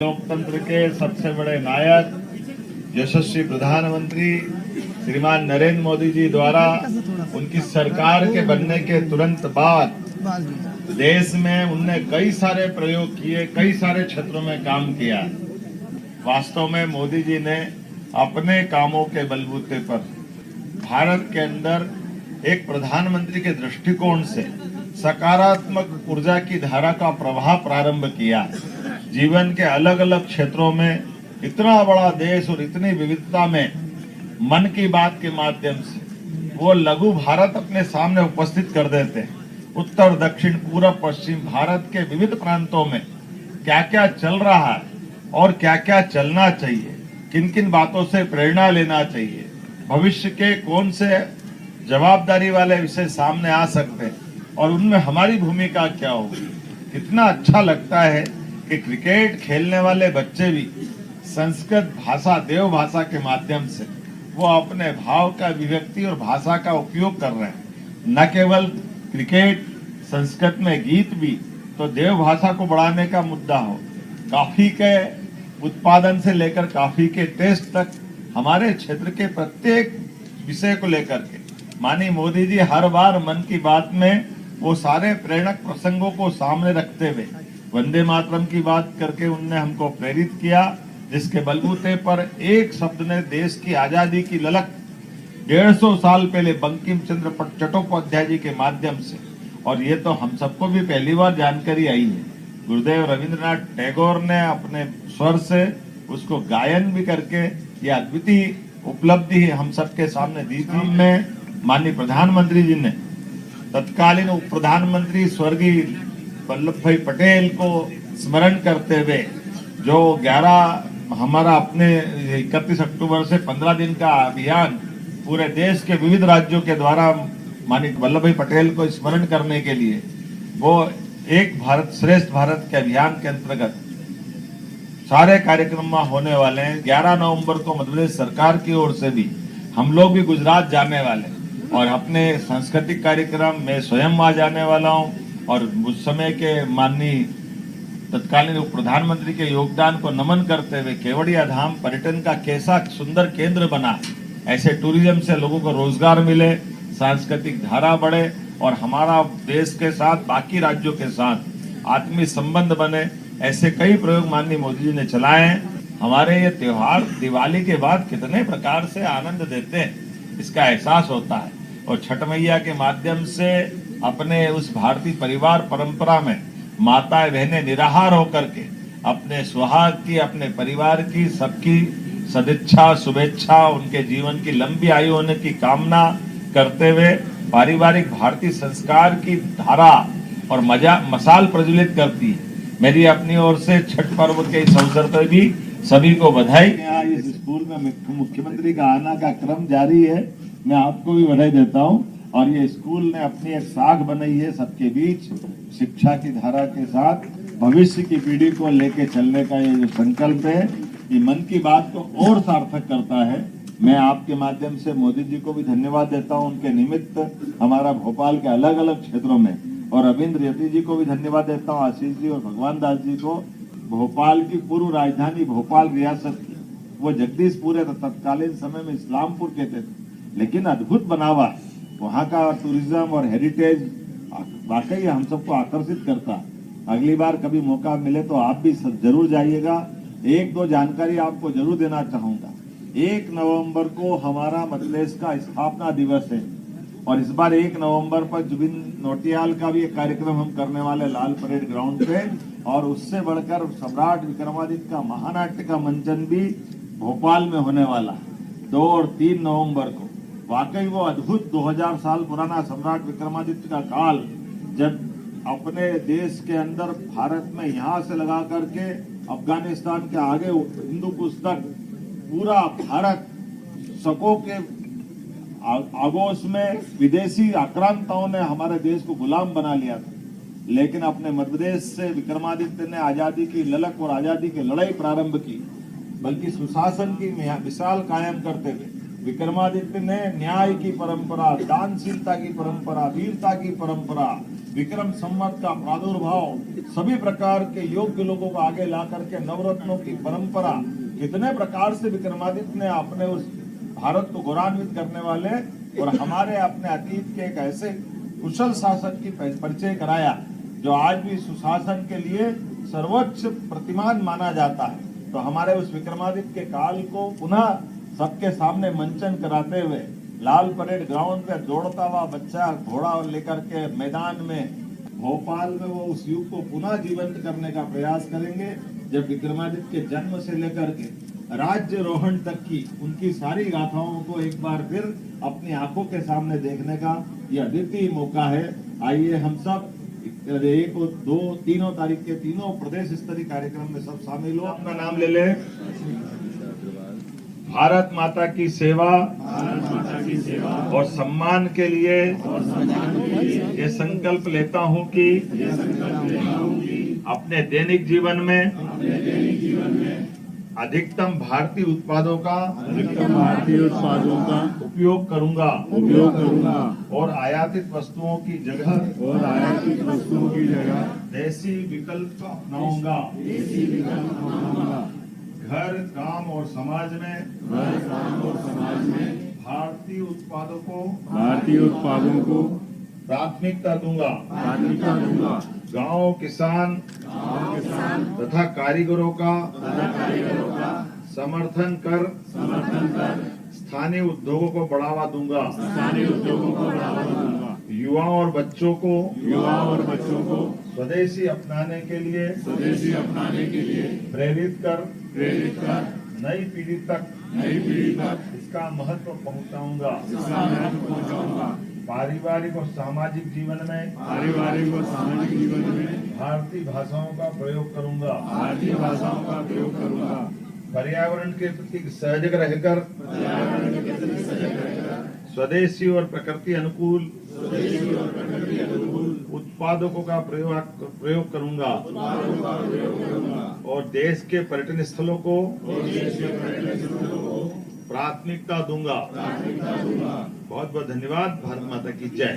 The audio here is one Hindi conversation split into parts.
लोकतंत्र के सबसे बड़े नायक यशस्वी प्रधानमंत्री श्रीमान नरेंद्र मोदी जी द्वारा उनकी सरकार के बनने के तुरंत बाद देश में उनने कई सारे प्रयोग किए, कई सारे क्षेत्रों में काम किया। वास्तव में मोदी जी ने अपने कामों के बलबूते पर भारत के अंदर एक प्रधानमंत्री के दृष्टिकोण से सकारात्मक ऊर्जा की धारा का प्रवाह प्रारंभ किया। जीवन के अलग अलग क्षेत्रों में इतना बड़ा देश और इतनी विविधता में मन की बात के माध्यम से वो लघु भारत अपने सामने उपस्थित कर देते हैं। उत्तर दक्षिण पूर्व पश्चिम भारत के विविध प्रांतों में क्या क्या चल रहा है और क्या क्या चलना चाहिए, किन किन बातों से प्रेरणा लेना चाहिए, भविष्य के कौन से जवाबदारी वाले विषय सामने आ सकते हैं और उनमें हमारी भूमिका क्या होगी। कितना अच्छा लगता है कि क्रिकेट खेलने वाले बच्चे भी संस्कृत भाषा, देव भाषा के माध्यम से वो अपने भाव का अभिव्यक्ति और भाषा का उपयोग कर रहे हैं। न केवल क्रिकेट, संस्कृत में गीत भी तो देव भाषा को बढ़ाने का मुद्दा हो। कॉफी के उत्पादन से लेकर कॉफी के टेस्ट तक हमारे क्षेत्र के प्रत्येक विषय को लेकर के माननीय मोदी जी हर बार मन की बात में वो सारे प्रेरक प्रसंगों को सामने रखते हुए वंदे मातरम की बात करके उनने हमको प्रेरित किया, जिसके बलबूते पर एक शब्द ने देश की आजादी की ललक 150 साल पहले बंकिम चंद्र चट्टोपाध्याय जी के माध्यम से, और ये तो हम सबको भी पहली बार जानकारी आई है। गुरुदेव रविंद्रनाथ टैगोर ने अपने स्वर से उसको गायन भी करके ये अद्वितीय उपलब्धि हम सबके सामने दी थी। में माननीय प्रधानमंत्री जी ने तत्कालीन उप प्रधानमंत्री स्वर्गीय वल्लभ भाई पटेल को स्मरण करते हुए जो 11 हमारा अपने 31 अक्टूबर से 15 दिन का अभियान पूरे देश के विविध राज्यों के द्वारा माननीय वल्लभ भाई पटेल को स्मरण करने के लिए वो एक भारत श्रेष्ठ भारत के अभियान के अंतर्गत सारे कार्यक्रम होने वाले हैं। 11 नवंबर को मध्य प्रदेश सरकार की ओर से भी हम लोग भी गुजरात जाने वाले और अपने सांस्कृतिक कार्यक्रम में स्वयं वहां जाने वाला हूं और उस समय के माननीय तत्कालीन उप प्रधानमंत्री के योगदान को नमन करते हुए केवड़िया धाम पर्यटन का कैसा सुंदर केंद्र बना, ऐसे टूरिज्म से लोगों को रोजगार मिले, सांस्कृतिक धारा बढ़े और हमारा देश के साथ बाकी राज्यों के साथ आत्मीय संबंध बने, ऐसे कई प्रयोग माननीय मोदी जी ने चलाए हैं। हमारे ये त्योहार दिवाली के बाद कितने प्रकार से आनंद देते हैं इसका एहसास होता है और छठ मैया के माध्यम से अपने उस भारतीय परिवार परंपरा में माताएं बहनें निराहार होकर के अपने सुहाग की, अपने परिवार की, सबकी सदिच्छा शुभेच्छा, उनके जीवन की लंबी आयु होने की कामना करते हुए पारिवारिक भारतीय संस्कार की धारा और मसाल प्रज्वलित करती है। मेरी अपनी ओर से छठ पर्व के इस अवसर पर भी सभी को बधाई। यहाँ इस स्कूल में मुख्यमंत्री का आना का क्रम जारी है, मैं आपको भी बधाई देता हूँ। और ये स्कूल ने अपनी एक साख बनाई है सबके बीच शिक्षा की धारा के साथ भविष्य की पीढ़ी को लेके चलने का ये जो संकल्प है ये मन की बात को और सार्थक करता है। मैं आपके माध्यम से मोदी जी को भी धन्यवाद देता हूँ उनके निमित्त हमारा भोपाल के अलग अलग क्षेत्रों में, और रविंद्र यति जी को भी धन्यवाद देता हूँ, आशीष जी और भगवान दास जी को। भोपाल की पूर्व राजधानी भोपाल रियासत की वो जगदीशपुर है, तत्कालीन समय में इस्लामपुर कहते थे, लेकिन अद्भुत बनावा वहाँ का टूरिज्म और हेरिटेज वाकई हम सबको आकर्षित करता। अगली बार कभी मौका मिले तो आप भी जरूर जाइएगा। एक दो जानकारी आपको जरूर देना चाहूंगा। 1 नवंबर को हमारा मध्य प्रदेश का स्थापना दिवस है और इस बार 1 नवंबर पर जुबिन नौटियाल का भी एक कार्यक्रम हम करने वाले लाल परेड ग्राउंड पे, और उससे बढ़कर सम्राट विक्रमादित्य का महानाट्य का मंचन भी भोपाल में होने वाला 2 और 3 नवंबर को। वाकई वो अद्भुत 2000 साल पुराना सम्राट विक्रमादित्य का काल, जब अपने देश के अंदर भारत में यहाँ से लगा करके अफगानिस्तान के आगे हिंदू कुश तक पूरा भारत शकों के आगोश में विदेशी आक्रांताओं ने हमारे देश को गुलाम बना लिया था, लेकिन अपने मध्य प्रदेश से विक्रमादित्य ने आजादी की ललक और आजादी की लड़ाई प्रारंभ की, बल्कि सुशासन की मिसाल कायम करते हुए विक्रमादित्य ने न्याय की परंपरा, दानशीलता की परंपरा, वीरता की परंपरा, विक्रम संवत का प्रादुर्भाव, सभी प्रकार के योग्य लोगों को आगे ला करके नवरत्नों की परंपरा, कितने प्रकार से विक्रमादित्य ने अपने उस भारत को गौरवान्वित करने वाले और हमारे अपने अतीत के एक ऐसे कुशल शासक की परिचय कराया जो आज भी सुशासन के लिए सर्वोच्च प्रतिमान माना जाता है। तो हमारे उस विक्रमादित्य के काल को पुनः सबके सामने मंचन कराते हुए लाल परेड ग्राउंड पे दौड़ता हुआ बच्चा घोड़ा लेकर के मैदान में भोपाल में वो उस युग को पुनः जीवंत करने का प्रयास करेंगे, जब विक्रमादित्य के जन्म से लेकर के राज्य रोहण तक की उनकी सारी गाथाओं को एक बार फिर अपनी आंखों के सामने देखने का यह अद्वितीय मौका है। आइए हम सब 1, 2, 3 तारीख के तीनों प्रदेश स्तरीय कार्यक्रम में सब शामिल हो। अपना नाम ले ले। भारत माता की सेवा और सम्मान के लिए ये संकल्प लेता हूं कि अपने दैनिक जीवन में अधिकतम भारतीय उत्पादों का उपयोग करूंगा और आयातित वस्तुओं की जगह देसी विकल्प अपनाऊंगा। घर, काम और समाज में भारतीय उत्पादों को प्राथमिकता दूंगा। गांव किसान तथा कारीगरों का समर्थन कर स्थानीय उद्योगों को बढ़ावा दूंगा। युवाओं और बच्चों को स्वदेशी अपनाने के लिए प्रेरित कर नई पीढ़ी तक इसका महत्व पहुंचाऊंगा। पारिवारिक और सामाजिक जीवन में भारतीय भाषाओं का प्रयोग करूंगा। पर्यावरण के प्रति सजग रहकर स्वदेशी और प्रकृति अनुकूल उत्पादों का प्रयोग करूंगा और देश के पर्यटन स्थलों को प्राथमिकता दूंगा। बहुत बहुत धन्यवाद। भारत माता की जय।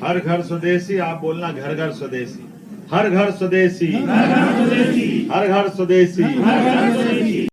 हर घर स्वदेशी। आप बोलना घर घर स्वदेशी। हर घर स्वदेशी। हर घर स्वदेशी।